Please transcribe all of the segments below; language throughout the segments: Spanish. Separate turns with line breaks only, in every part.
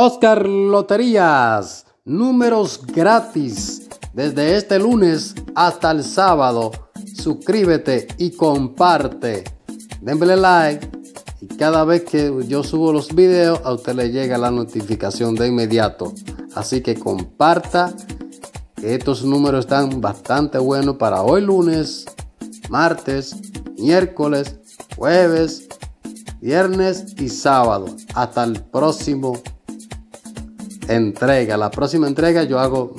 Oscar Loterías, números gratis desde este lunes hasta el sábado. Suscríbete y comparte. Denle like y cada vez que yo subo los videos a usted le llega la notificación de inmediato. Así que comparta, que estos números están bastante buenos para hoy lunes, martes, miércoles, jueves, viernes y sábado. Hasta el próximo entrega. La próxima entrega yo hago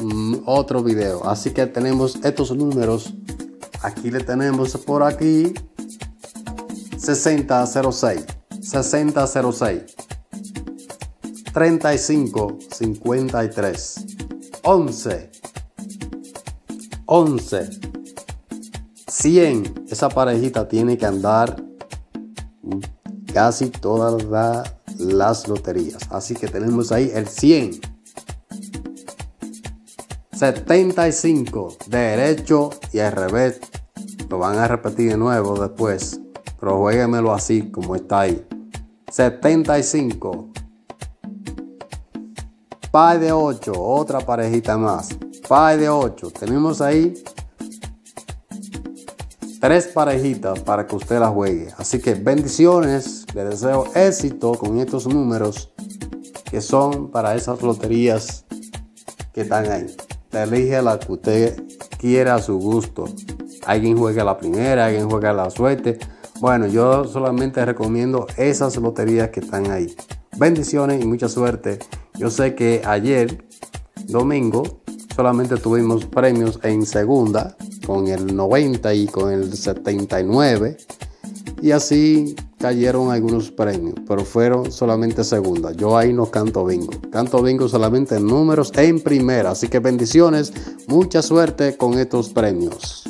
otro video. Así que tenemos estos números. Aquí le tenemos por aquí 6006, 6006, 3553, 11, 11, 100. Esa parejita tiene que andar casi todas las loterías. Así que tenemos ahí el 100, 75, derecho y al revés. Lo van a repetir de nuevo después, pero juéguemelo así como está ahí. 75, par de 8, otra parejita más, par de 8. Tenemos ahí 3 parejitas para que usted las juegue. Así que bendiciones, le deseo éxito con estos números que son para esas loterías que están ahí. Te elige la que usted quiera a su gusto. Alguien juega la primera, alguien juega la suerte. Bueno, yo solamente recomiendo esas loterías que están ahí. Bendiciones y mucha suerte. Yo sé que ayer, domingo, solamente tuvimos premios en segunda, con el 90 y con el 79. Y así cayeron algunos premios, pero fueron solamente segunda. Yo ahí no canto bingo. Canto bingo solamente en números en primera. Así que bendiciones, mucha suerte con estos premios.